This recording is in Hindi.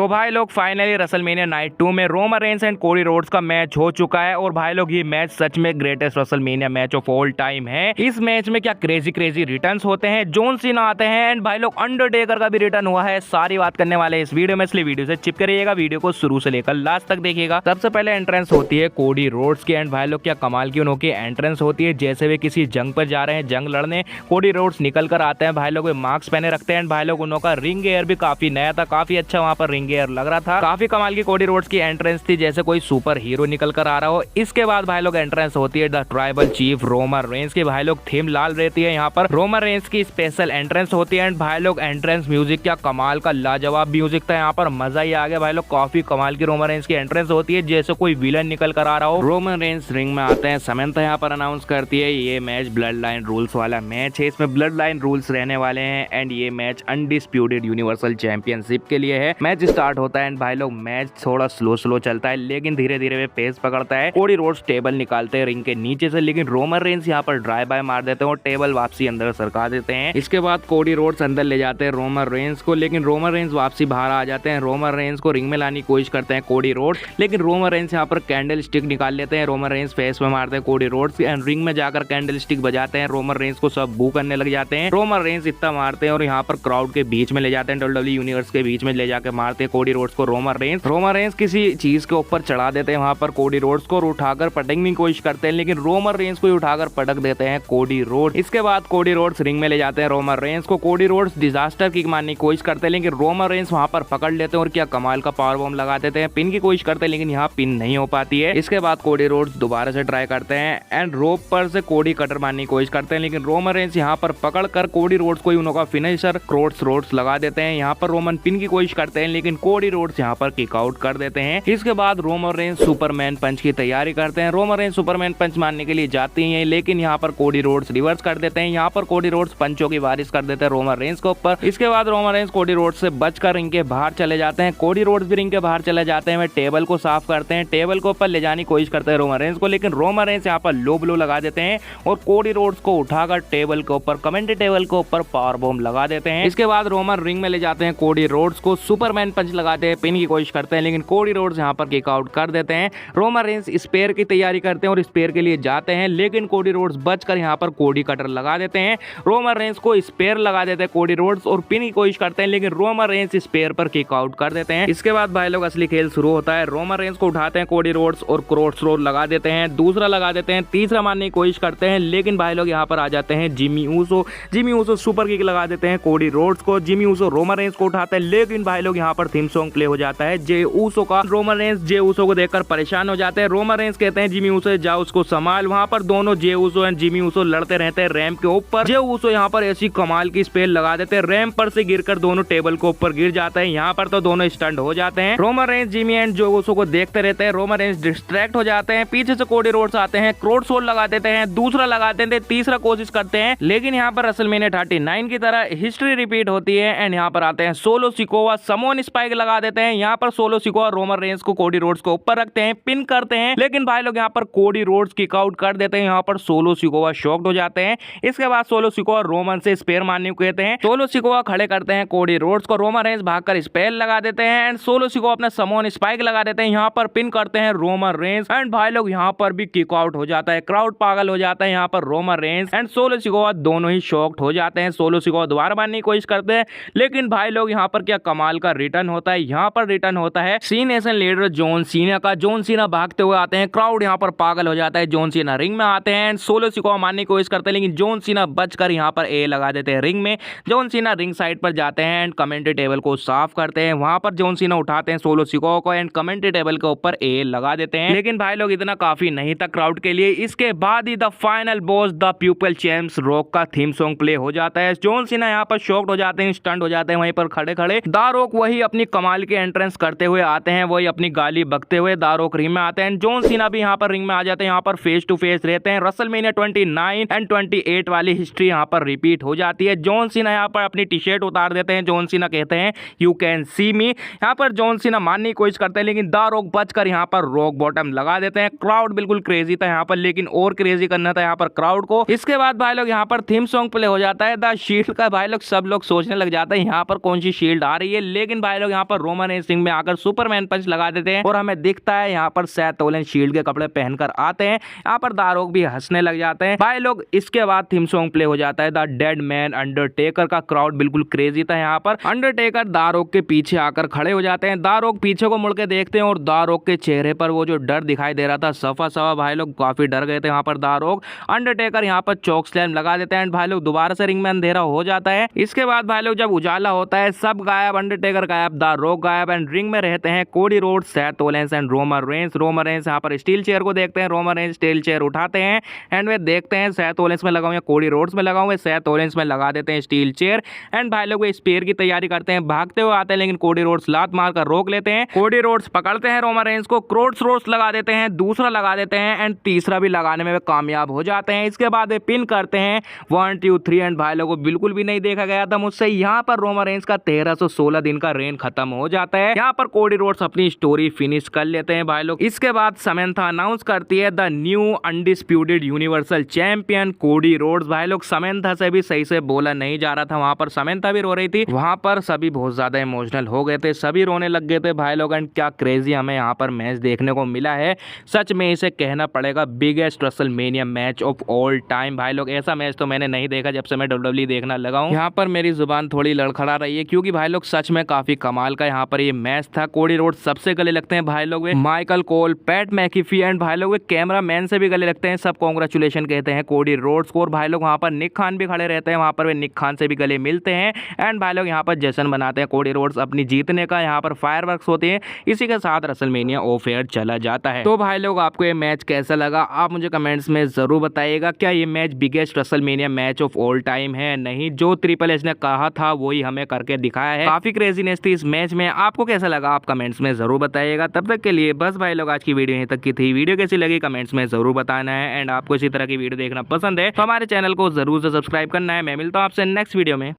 तो भाई लोग फाइनली रेसलमेनिया नाइट 2 में Roman Reigns and Cody Rhodes का मैच हो चुका है और भाई लोग ये मैच सच में greatest WrestleMania match of all time है। इस मैच में क्या क्रेजी क्रेजी रिटर्न्स होते हैं, जॉन सीना आते हैं एंड भाई लोग अंडरटेकर का भी रिटर्न हुआ है। सारी बात करने वाले हैं इस वीडियो में, इसलिए वीडियो से चिप करिएगा, वीडियो को शुरू से लेकर लास्ट तक देखिएगा। सबसे पहले एंट्रेंस होती है कोडी रोड्स की एंड भाई लोग क्या कमाल की उनकी एंट्रेंस होती है, जैसे वे किसी जंग पर जा रहे हैं, जंग लड़ने कोडी रोड्स निकल कर आते हैं। भाई लोग मास्क पहने रखते हैं, भाई लोग उनका रिंग एयर भी काफी नया था, काफी अच्छा वहां पर रिंग एयर लग रहा था। काफी कमाल की कोडी रोड्स की एंट्रेंस थी, जैसे कोई सुपर हीरो निकल कर आ रहा हो। इसके बाद भाई लोग एंट्रेंस होती है the tribal chief Roman Reigns की। भाई लोग थीम लाल रहती है, यहाँ पर रोमन रेंस की स्पेशल एंट्रेंस होती है एंड भाई लोग एंट्रेंस म्यूजिक क्या कमाल का लाजवाब म्यूजिक था, यहाँ पर मजा ही आ गया। भाई लोग काफी कमाल की रोमन रेंस की एंट्रेंस होती है, जैसे कोई विलन निकल कर आ रहा हो। रोमन रेंस रिंग में आते हैं, समंथा यहाँ पर अनाउंस करती है ये मैच ब्लड लाइन रूल्स वाला मैच है, इसमें ब्लड लाइन रूल्स रहने वाले हैं एंड ये मैच अनडिस्प्यूटेड यूनिवर्सल चैंपियनशिप के लिए है। मैच स्टार्ट होता है एंड भाई लोग मैच थोड़ा स्लो चलता है, लेकिन धीरे धीरे वे पेस पकड़ता है। कोडी रोड्स टेबल निकालते हैं रिंग के नीचे से, लेकिन रोमन रेंस यहाँ पर ड्राइव बाय मार देते हैं और टेबल वापसी अंदर सरका देते हैं। इसके बाद कोडी रोड्स अंदर ले जाते हैं रोमन रेंस को, लेकिन रोमन रेंस वापसी बाहर आ जाते हैं। रोमन रेंस को रिंग में लाने की कोशिश करते हैं कोडी रोड्स, लेकिन रोमन रेंस यहाँ पर कैंडल स्टिक निकाल लेते हैं। रोमन रेंस फेस में मारते हैं कोडी रोड्स एंड रिंग में जाकर कैंडल स्टिक बजाते हैं। रोमन रेंस को सब बू करने लग जाते हैं। रोमन रेंस इतना मारते हैं और यहाँ पर क्राउड के बीच में ले जाते हैं, डब्ल्यूडब्ल्यूई यूनिवर्स के बीच में ले जाकर मारते हैं कोडी रोड्स को। रोमन रेंस किसी चीज के ऊपर चढ़ा देते हैं वहां पर कोडी रोड्स को, उठाकर पटकने की कोशिश करते हैं, लेकिन रोमन रेंस को उठाकर पटक देते हैं कोडी रोड्स। इसके बाद कोडी रोड्स रिंग में ले जाते हैं रोमन रेंस को। कोडी रोड्स डिजास्टर किक मारने की कोशिश करते हैं, लेकिन रोमन रेंस वहां पर पकड़ लेते हैं और क्या कमाल का पावर बॉम्ब लगा देते हैं। पिन की कोशिश करते हैं, लेकिन यहाँ पिन नहीं हो पाती है। इसके बाद कोडी रोड्स दोबारा से ट्राई करते हैं एंड रोप पर से कोडी कटर मारने की कोशिश करते हैं, लेकिन रोमन रेंस यहाँ पर पकड़ कर कोडी रोड्स को उनका फिनिशर क्रोड्स रोड्स लगा देते हैं। यहाँ पर रोमन पिन की कोशिश करते हैं, लेकिन कोडी रोड्स यहाँ पर किक आउट कर देते हैं। इसके बाद रोमन रेंस सुपरमैन पंच की तैयारी करते हैं। रोमन रेंस सुपरमैन पंच मारने के लिए जाती हैं, लेकिन यहाँ पर कोडी रोड्स रिवर्स कर देते हैं। यहाँ पर कोडी रोड्स पंचों की बारिश कर देते हैं रोमन रेंस के ऊपर। इसके बाद रोमन रेंस कोडी रोड्स से बचकर रिंग के बाहर चले जाते हैं। कोडी रोड्स भी रिंग के बाहर चले जाते हैं, वे टेबल को साफ करते हैं, टेबल को ऊपर ले जाने की कोशिश करते हैं रोमन रेंस को, लेकिन रोमन रेंस यहाँ पर लो ब्लो लगा देते हैं और कोडी रोड्स को उठाकर टेबल के ऊपर कमेंट्री टेबल के ऊपर पावर बॉम्ब लगा देते हैं। इसके बाद रोमन रिंग में ले जाते हैं कोडी रोड्स को, सुपरमैन पंच लगाते हैं, पिन की कोशिश करते हैं, लेकिन कोडी रोड्स यहाँ पर किक आउट कर देते हैं। रोमन रेंस स्पेयर की तैयारी करते हैं और स्पेयर के लिए जाते हैं, लेकिन कोडी रोड्स बचकर यहाँ पर कोडी कटर लगा देते हैं। रोमन रेंस को स्पेयर लगा देते हैं कोडी रोड्स और पिन की कोशिश करते हैं, लेकिन रोमन रेंस स्पेयर पर किक आउट कर देते हैं। इसके बाद भाई लोग असली खेल शुरू होता है। रोमन रेंस को उठाते हैं कोडी रोड्स और क्रोड्स रोड लगा देते हैं, दूसरा लगा देते हैं, तीसरा मारने की कोशिश करते हैं, लेकिन भाई लोग यहाँ पर आ जाते हैं Jimmy Uso. Jimmy Uso super kick लगा देते हैं कोडी रोड्स को। जिमी ऊसो रोमन रेंस को उठाते हैं, लेकिन भाई लोग यहाँ पर थीम सॉन्ग प्ले हो जाता है जे ऊसो का। रोमन रेंस जे ऊसो को देखकर परेशान हो जाते हैं। रोमन रेंस कहते हैं जिमी ऊसो जाओ उसको संभाल। वहां पर दोनों Jey Uso and Jimmy Uso लड़ते रहते हैं रैंप के ऊपर। जे ऊसो यहाँ पर ऐसी कमाल की स्पेल लगा देते हैं, रैंप पर से गिरकर दोनों टेबल के ऊपर गिर जाते हैं। यहाँ पर तो दोनों स्टंट हो जाते हैं। Roman Reigns Jimmy and Jey Uso को देखते रहते हैं। रोमन रेंस डिस्ट्रैक्ट हो जाते हैं, पीछे से कोडी रोड्स आते हैं, क्रोड सोल लगा देते हैं, दूसरा लगा देते हैं, तीसरा कोशिश करते हैं, लेकिन यहाँ पर रेसलमेनिया 39 की तरह हिस्ट्री रिपीट होती है एंड यहाँ पर आते हैं सोलो सिकोवा, समोन स्पाइक लगा देते हैं। यहाँ पर सोलो सिकोवा रोमन रेंस को कोडी रोड्स को ऊपर रखते हैं, पिन करते हैं, लेकिन भाई लोग यहाँ पर कोडी रोड्स किक आउट कर देते हैं। यहाँ पर सोलो सिकोवा शॉक्ड हो जाते हैं। इसके बाद सोलो सिकोवा रोमन से स्पेयर मारने को कहते हैं। सोलो सिकोवा खड़े करते हैं कोडी रोड्स को, रोमन रेंस भागकर स्पेयर लगा देते हैं एंड सोलो सिकोवा अपना समोन स्पाइक लगा देते हैं। यहाँ पर पिन करते हैं रोमन रेंस एंड भाई लोग यहाँ पर भी किक आउट हो जाता है। क्राउड पागल हो जाता है। यहाँ पर Roman Reigns and solo Sikoa दोनों ही शॉक्ड हो जाते हैं। सोलो सिकोवा दोबारा मारने की कोशिश करते हैं, लेकिन भाई लोग यहाँ पर क्या कमाल का रिटर्न होता है। यहाँ पर रिटर्न होता है सी नेशन लीडर जॉन सीना का। जॉन सीना भागते हुए आते हैं, क्राउड यहाँ पर पागल हो जाता है। जॉन सीना रिंग में आते हैं, सोलो सिकोवा मारने की कोशिश करते हैं, लेकिन जॉन सीना बचकर यहाँ पर ए लगा देते हैं रिंग में। जॉन सीना रिंग साइड पर जाते हैं एंड कमेंट्री टेबल को साफ करते हैं। वहां पर जॉन सीना उठाते हैं सोलो सिकोवा को एंड कमेंट्री टेबल के ऊपर ए लगा देते हैं, लेकिन भाई लोग इतना काफी नहीं था क्राउड के लिए। इसके बाद ही the final boss the people champs rock का थीम सॉन्ग प्ले हो जाता है। जॉन सीना यहाँ पर शॉक्ड हो जाते हैं, स्टंट हो जाते हैं वहीं पर खड़े खड़े। द रॉक वही अपनी कमाल के एंट्रेंस करते हुए आते हैं, वही अपनी गाली बकते हुए द रॉक रिंग में आते हैं। जॉन सीना भी यहाँ पर रिंग में आ जाते हैं, यहाँ पर फेस टू फेस रहते हैं। रेसलमेनिया 29 एंड 28 वाली हिस्ट्री यहाँ पर रिपीट हो जाती है। जॉन सीना यहाँ पर अपनी टी शर्ट उतार देते हैं। जॉन सीना कहते हैं यू कैन सी मी। यहाँ पर जॉन सीना मारने की कोशिश करते हैं, लेकिन द रॉक बचकर यहाँ पर रॉक बॉटम लगा देते हैं। क्राउड बिल्कुल क्रेजी था यहाँ पर, लेकिन और क्रेजी करना था यहाँ पर क्राउड को। इसके बाद भाई लोग यहाँ पर थीम सॉन्ग प्ले हो जाता है द शील्ड का। भाई लोग सब लोग सोचने लग जाते हैं यहाँ पर कौन सी शील्ड आ रही है, लेकिन भाई लोग यहाँ पर रोमन रेंस रिंग में आकर सुपरमैन पंच लगा देते हैं और हमें दिखता है यहाँ पर सेथ रोलिंस शील्ड के कपड़े पहनकर आते हैं। यहाँ पर दारोग भी हंसने लग जाते हैं भाई लोग। इसके बाद थीम सॉन्ग प्ले हो जाता है द डेड मैन अंडरटेकर का। क्राउड बिल्कुल क्रेजी था यहाँ पर। अंडरटेकर दारोग के पीछे आकर खड़े हो जाते हैं। दारोग पीछे को मुड़ के देखते हैं और दारोग के चेहरे पर वो जो डर दिखाई दे रहा था सफा सफा भाई लोग काफी डर गए थे यहाँ पर दारोग। अंडरटेकर यहाँ पर चौक स्लैम लगा देते हैं एंड भाई लोग दोबारा से रिंग में अंधेरा हो जाता है। इसके बाद भाई लोग जब उजाला होता है सब गायब, अंडरटेकर गायब, दारोग गायब एंड रिंग में रहते हैं Cody Rhodes, Seth Rollins and Roman Reigns. Roman Reigns यहाँ पर स्टील चेयर को देखते हैं। रोमन रेंस स्टील चेयर उठाते हैं एंड वे देखते हैं सेथ रोलिंस में लगा हुआ है, कोडी रोड्स में लगा हुआ है। सेथ रोलिंस में लगा देते हैं स्टील चेयर एंड भाई लोग स्पेयर की तैयारी करते हैं। भागते हुए आते हैं लेकिन कोडी रोड्स लात मारकर रोक लेते हैं। कोडी रोड्स पकड़ते हैं रोमन रेंस को, क्रोड्स रोड्स लगा देते हैं, दूसरा लगा देते हैं एंड तीसरा भी लगाने में वे कामयाब हो जाते हैं। इसके बाद वे पिन करते हैं 1 2 3 एंड भाई लोगों को बिल्कुल भी नहीं देखा गया था मुझसे। यहाँ पर रोमन रेंस का 1316 दिन का रेन खत्म हो जाता है। यहाँ पर कोडी रोड्स अपनी स्टोरी फिनिश कर लेते हैं भाई लोग। इसके बाद समंथा अनाउंस करती है the new undisputed universal champion Cody Rhodes. भाई लोग समंथा से भी सही से बोला नहीं जा रहा था। वहां पर समंथा भी रो रही थी। वहां पर सभी बहुत ज्यादा इमोशनल हो गए थे, सभी रोने लग गए थे भाई लोग। एंड क्या क्रेजी हमें यहाँ पर मैच देखने को मिला है। सच में इसे कहना पड़ेगा biggest WrestleMania match of all time भाई लोग। ऐसा मैच तो मैंने नहीं देखा जब से मैं WWE देखना लगा हूँ। यहाँ पर मेरी जुबान थोड़ी लड़खड़ा रही है क्योंकि भाई लोग सच में काफी कमाल का यहाँ पर ये मैच था। कोडी रोड्स सबसे गले लगते हैं भाई लोग, माइकल कोल, पैट मैकीफी एंड भाई लोग कैमरा मैन से भी गले लगते हैं। सब कांग्रेचुलेशन कहते हैं कोडी रोड्स को। और भाई लोग वहाँ पर निक खान भी खड़े रहते हैं, वहाँ पर वे निक खान से भी गले मिलते हैं एंड भाई लोग यहाँ पर जश्न मनाते हैं कोडी रोड्स अपनी जीतने का। यहाँ पर फायरवर्क्स होते हैं। इसी के साथ रेसलमेनिया ऑफ एयर चला जाता है। तो भाई लोग आपको ये मैच कैसा लगा आप मुझे कमेंट्स में जरूर बताइएगा। क्या ये match biggest WrestleMania match of all time है? नहीं, जो ट्रिपल एच ने कहा था वही हमें करके दिखाया है। काफी क्रेजीनेस थी इस मैच में। आपको कैसा लगा आप कमेंट्स में जरूर बताइएगा। तब तक के लिए बस भाई लोग आज की वीडियो यहीं तक की थी। वीडियो कैसी लगी कमेंट्स में जरूर बताना है एंड आपको इसी तरह की वीडियो देखना पसंद है तो हमारे चैनल को जरूर से सब्सक्राइब करना है। मैं मिलता हूँ आपसे नेक्स्ट वीडियो में।